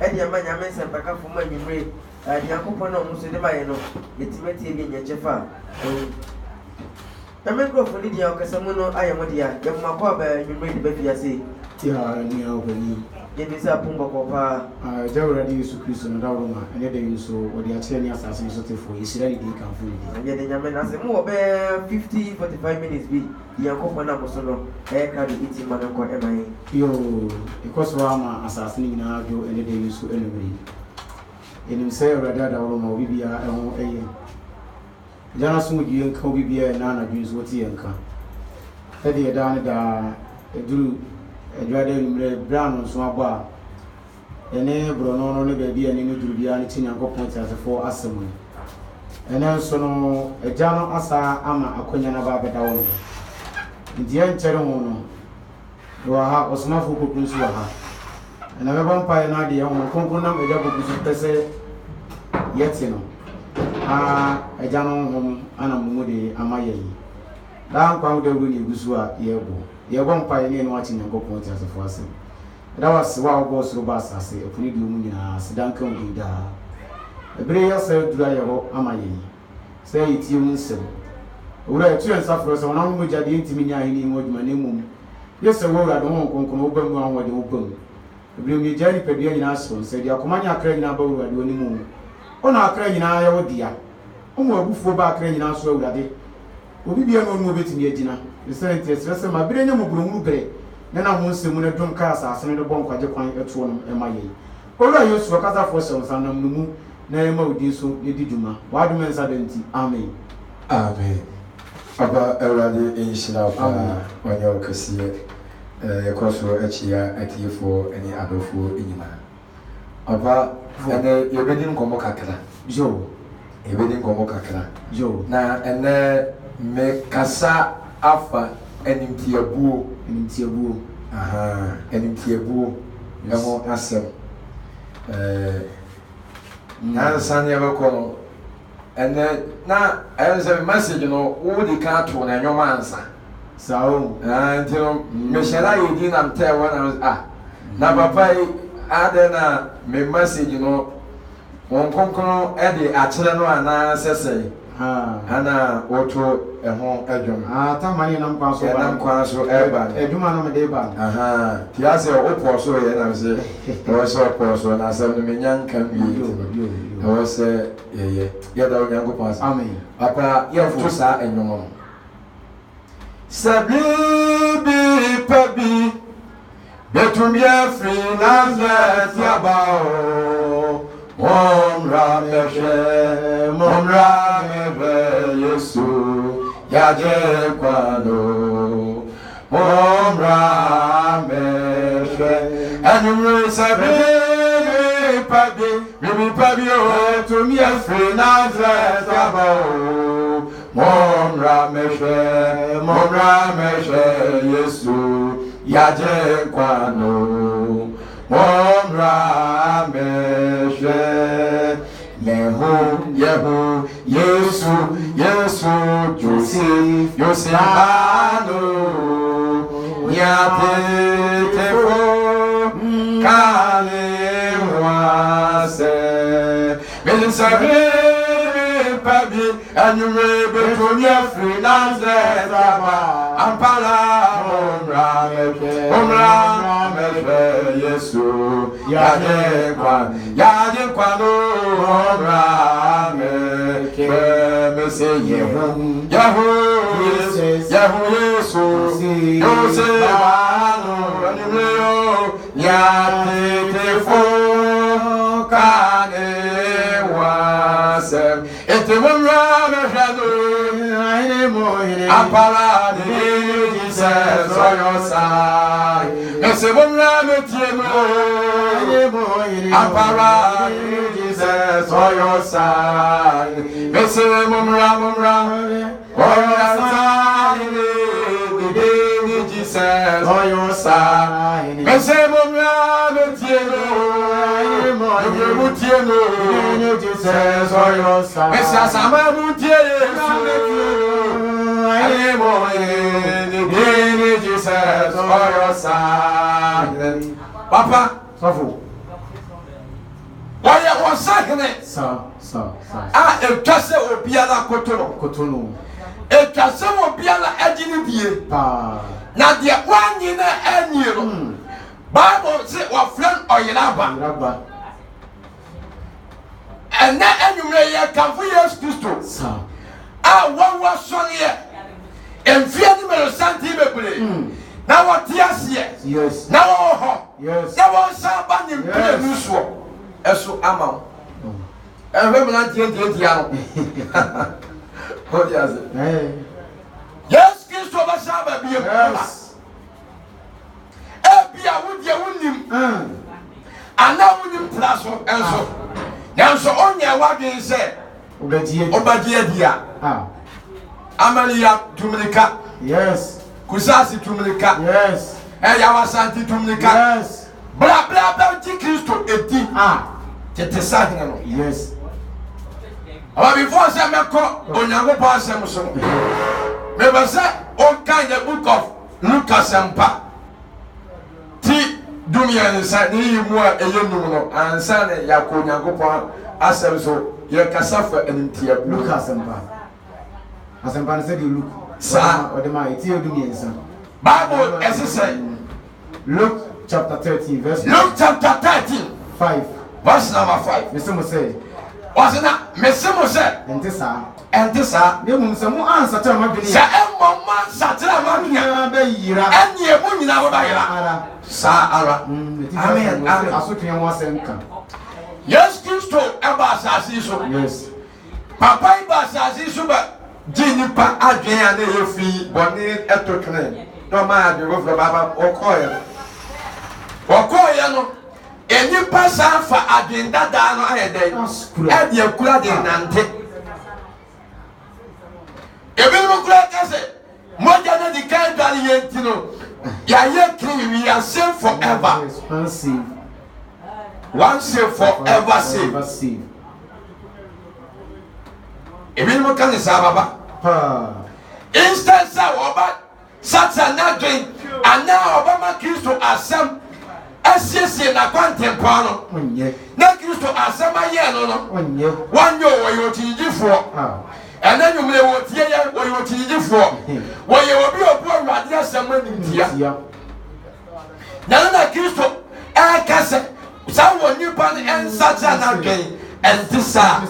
Eddie Amanya Mess and Paka for my memory. Yankopano Musidamano, it's Meti in Yachefa. The member of Lydia Casamono, I am what ya, Yamaquaba, you made the baby, I say. Tia, near It is a Pumba Copa. They already used to Christian and Daruma, and they used to what they are telling us as a for is ready to come for Yet the Yaman has a more 50-45 minutes be the Yankopana Mosono, aircraft eating Manako MI. Yo, because Rama assassinating Arjo and they used to enemy. In himself, rather than Bibia and A. Janasun, you and Kobe Bia and Nana Jews, what he and come. Eddie Adana, drew. Edward Brown on Swaba, and then Bruno only baby and new to be anything and go point as a 4 assembly. And then so no a Jano Asa Ama Aquana Babadawan. In the end, Cheromono, you are was not for Pusuaha. And I have one pioneer, the young component with double Pese yet, you know. A Jano home, Anna Mudi, Amaye. Down pound the Winnie Gusua, Yebo. You won't pioneer watching and go point as a force. That was wild boss robust, I say, a pretty lumina, Sedanko Gida. A brayer said, Dry Amaye. Say it, you listen. Would I two and suffer so long which I didn't mean I need my name. Yes, a word I don't come open one with the open. Bring me Jerry Pedia in Ashton, said your command are crying about what you anymore. On our crying, I owe dear. Oh, before back crying out so that it will be a movie to the dinner. The scientists, listen, my brain will be. Then I won't see when I don't cast us and the bomb quite at one MIA. All I used to cut for some son of Mumu, Nemo Disu, Nidijuma, Wildman's identity. Amen. Amen. About already in Shinapa, when you can see it, a crossroad at here at you for any other food in your About and you didn't come Kakala. Joe, you didn't come Kakala. Joe, now and make Kasa. Alpha and Intiabu, aha, and Intiabu, no asem. Now, Sunny ever call, and now I have a message, you know, all the cartoon and your answer. So, until Michelle, you didn't tell when I was now, Papa, I me message, you know, one conqueror, Eddie, Achilano, and I say. Ana auto a home edrum. Tamani and I'm quaso ever. A human of a deba. Aha, Tiasa Oposo, and I say, I saw a person, and I said, the Minyan can be. I was a yellow young pass. Amen. Papa, your fossa and your mom. Sabi, Pabi, Betumia free, Nazareth, Yabao. Mon Rameshe, Yesu, Yaje Kwano. Mon Rameshe, and you say, Pabi, to me a free Nazareth, Mon Rameshe, Yesu, Yaje Kwano. Mon Rameshe, Yehu, Yesu, Yosefano, Yate, Tefo, Kale, Wase, Misabe, Pabi, and you may be from your freelance, Ampala, Mon Rameshe, Yesu, Yade Kwano, Rameshe, Yehu, Yesu, Yosefano, Yate, Tefo, Kane, Wasem, Ete Mon Rameshe, Ampala, Jesus, on your side. Ese Mon Rameshe, Ampala, Jesus, on your side. Ese Mon Rameshe, on your side. Jesus, on your side. Ese Mon Rameshe, Jesus, on your side. Ese Sama Jesus, on your side. Papa, Safu. ɔsahene sa a etwa sɛ obiara kotono etwa sɛ obiara agye ne die na deɛ wanyi na anyi no Bible say wɔfrɛ ɔyeraba ɛnɛ anwummerɛ yɛ kamfo Yesu Kristo a wɔwɔ sɔreɛ mfeɛ numero santi bebree na wɔte aseɛ na wɔwɔ hɔ na wɔnsan ba ne mpere mu soɔ ɛso ama wo ɛhwɛ mmeranteɛ no ɔde ase Yesu Kristo bɛsa ba bie mu ebia wodeɛ wonim ana wonim tra so ɛnso nanso ɔnyɛ wadwen sɛ ɔbɛgye adi a Amalia tumilika kusasi tumilika yawasanti tumilika bla bla bla ti Kristo eti tete sahene no aba before say meko onyankopɔn asɛm so me ba say on kan the book of Lucas ampa ti dumia nsa ni mu a eyenum no ansa ne yakɔ onyankopɔn asɛm so ye kasafa entia Lucas ampa asempa said you look sa odema eti odumi ensa Bible say Luke chapter 13 verse Luke chapter 13 5 verse number 5 Mr. say wasna mesemo say ente sa ne mu se mu ansa tara madwene sa emmo man satara madwene ba yira enie mu nyina wo ba yira sa ara amen asotwe ho asenka Yes Kristo eba asasi so yes papa iba asasi so ba jini pa adwen ya na yefi boni etotwene no ma adwen wo fro baba okoye no eni pa sa fa adwen dada no ayede e de akura de nante ebi mo kura kase moja na di kan dali yenti no ya ye kri we are saved forever once saved forever saved ebi mo kan sa baba instance oba Satan na doing ana oba ma Kristo asem asiesie na kwantempa no na Kristo asem aye no no wanyo wo yo tinjifo ana nyumle wo tie ye wo yo tinjifo wo ye obi obu awade asem animtia na Kristo akase sa wo nipa ne ensata na doing entisa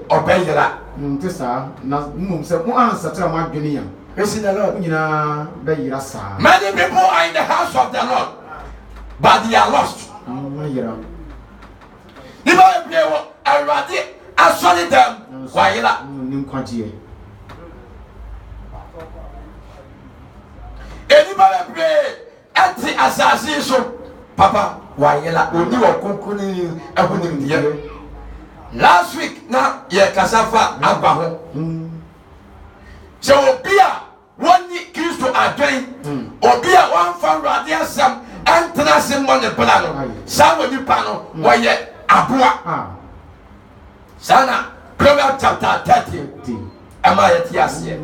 obeyira ntisa na mum se mu ansa tara ma adwene ya praise the Lord nyina be yira sa many people are in the house of the Lord but they are lost yira niba be wo awade asole dem wa yira nim kwaje eniba be ati asasi so papa wa yira oni wo konkoni ahunim die last week na ye kasafa agba ho so obi a woni Kristo adwen obi a wan fa rade asem antena sem mo ne bla no sa woni pa no wo ye aboa sana Proverbs chapter 13 ama ye ti ase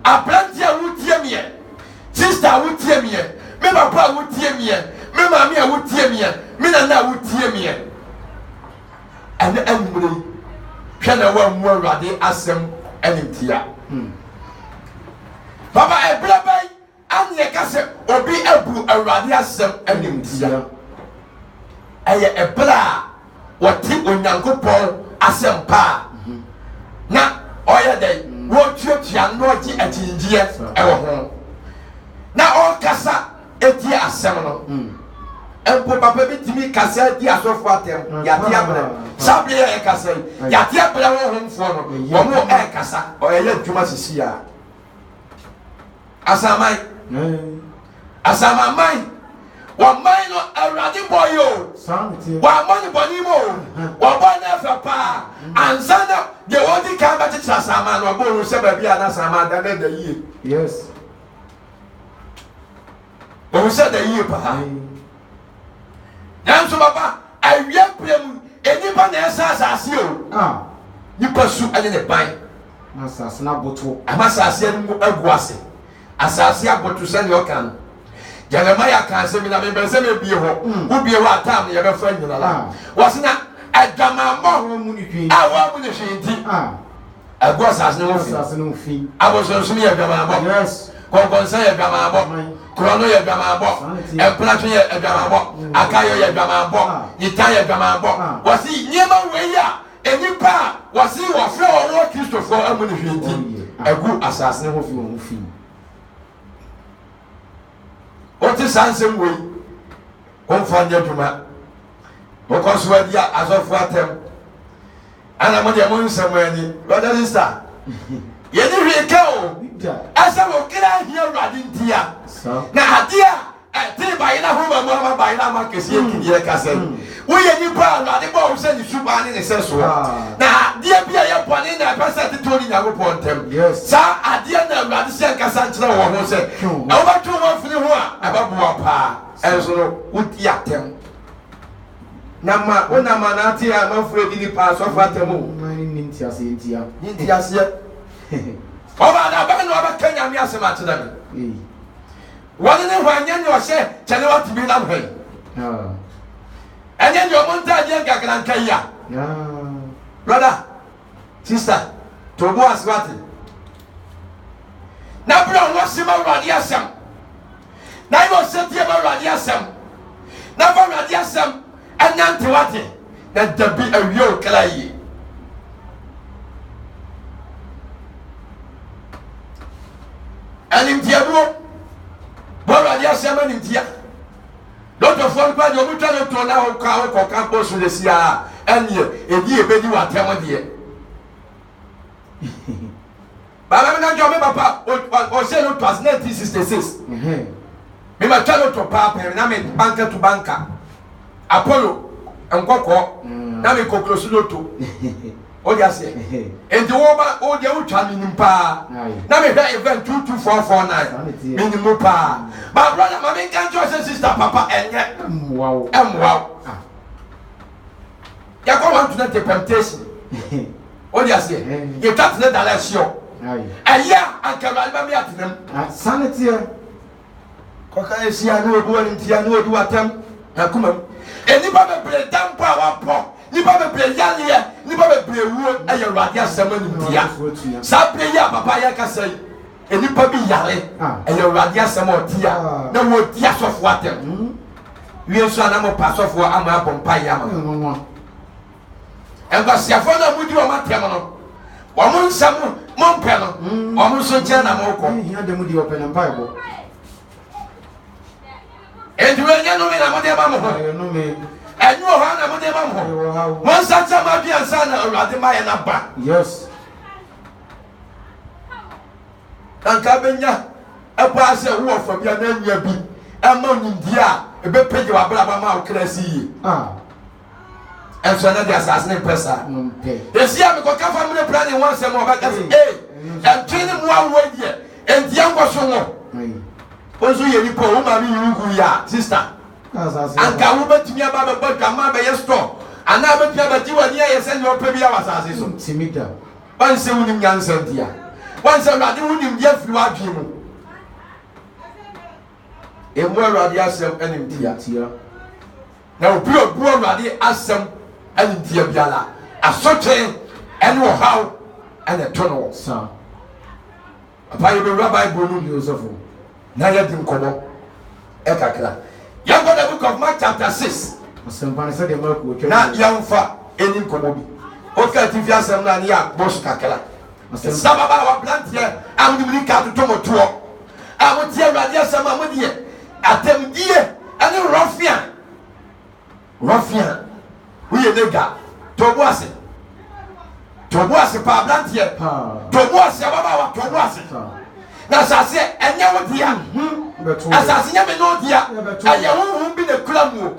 aprantia wutie miye sister wutie miye me papa wutie miye me mama a wutie miye me nana wutie miye and anwure hwe na wa mu awade asem animtia baba ebrabay anye kase obi abu awade asem animtia eye ebra woti onyankopon asem pa na oye dey wo tuatua no agi atinjie ewo ho na o kasa eti asem no empo papa bi timi kasa di asofo atem ya ti abra sabe ya kasa ya ti abra wo homfo no wo mo e kasa o ye adwuma sisi ya asamai wa mai no awrade boyo wa mani boni mo wa bana fa pa ansana de wodi ka ba titra sama no bo se ba bia na sama da na da yie yes o se da yie pa nanso baba awia prem enipa na esa asase o nipa su ane ne ban asase na boto amasase mu aguase asase aboto se ne okan Jeremiah kan se mi na me be se me bie ho wo bie ho atam ye be fa nyina la wasina adwamambo awa mu ne hwenti ego asase no fi abosonso ye adwamambo yes konkonsa ye adwamambo krono ye adwamambo emplato ye adwamambo akayo ye adwamambo yitan ye adwamambo wasi nyema weya enipa wasi wo fre wo Christopher amu ne hwenti ego asase no fi oti sansem we konfanya dwuma because we dia asofu atem ana mo dia mo nsamani brother sister ye ni hweka o asa wo kira hia urade ntia na adia ti ba ina ho ma ba ina ma kesi ekidi e kase wo ye ni pa urade ba o se ni suba ni se so na dia bia ye pone na pesa ti to ni nyago pontem sa adia na urade se kasa nkyere wo ho se e wo ba to wo fini ho a ababu apa enso no uti atem nama ona manati a manfre di ni pa so fatemu mani ninti asentia ninti ase oba na ba no ba kanya mi asema tena mi wani ne hwanya ne o se chele wat bi na mhe enye nyo monta je gagran kaya brother sister to bo aswati na bro no se ma radi asem na yo se tie ma radi asem na ba radi asem anante wate na dabi awio klayi animtia bora dia sema animtia doctor for kwa di omutra no to na ho kwa campus le sia anye edi ebedi watem de baba me na jo me papa o se no 1966 me ma twa no to papa na me banka to banka Apollo nkoko na me kokrosu loto o dia se enti wo ba o dia utwa nimpa na me hwa event 22449 minimum pa my brother my main can't your sister papa enye wow ya ko want to the temptation o dia se you got the direction aya akara ba mi atenam sanity ko ka esia no obu antia no odu atam akuma enipa be president pa wa po nipa be president ye nipa be prewu aye rade asema nimtia sa prayer papa ya ka sai enipa bi yare aye rade asema otia na wo dia sofo atem wi so na mo pa sofo ama bompa ya ma enga siafo na mudi o matem no wo mo nsam mo mpe no wo mo so je na mo ko ya de mudi o pe na bible Edwenya no me na mo de ba mo ho. No me. Enyu ho na mo de ba mo ho. Won sa ma bia sa na urade ma ye na ba. Yes. Anka benya epa se wo fa bia na nya bi. E ma ndia e be pege wa bra ba ma o krasi yi. Enso na dia asas ne pesa. Esia me ko ka family planning wan se mo ba ka se entwini mo awo die. Endia ngo so no. Onzo ye nipo wo ma mi yugu ya sister anka wo betumi aba be bodwa be ye store ana betumi aba ti wani ye se ni opa bi ya wasase so timida ban se wunim nyansa dia wan se rade wunim dia firi wa dwe mu emu rade asem enim dia na obi rade asem enim dia biala asotwe ene wo haw ene tono sa apa ye be rabbi bonu Yosefo na ya dim kono e kakra ya go the book of Mark chapter 6 asempa se de Mark wo na ya mfa eni kono bi o ka ti fi asem na ya boss kakra sababa wa plant ye amudi mi ka to moto amuti awade asem amudi ye atemdie ani rofia we ye nega tobuase pa plant ye tobuase baba wa tobuase na sase enye wodia asase nya me no dia aye huhum bi na kulamu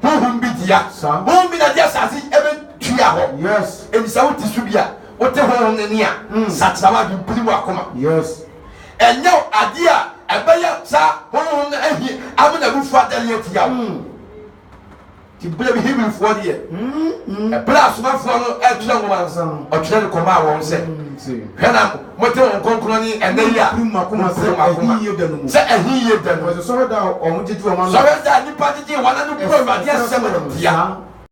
huhum bi dia huhum bi na dia sase ebe tua ho yes enisa woti subia wote ho ne nia satsawa bi pili wa koma yes enye ade a ebe ya sa huhum na ehi amuna bu fu adale tia ti bele bi hebrew fo de e bla suma fo no e tua ngoma o tua ko ma won se hena mote won konkro ni eneya kuma se ehiye danu so da o mo jeju o ma no so da ni pa jeje wana no pro rade asem no dia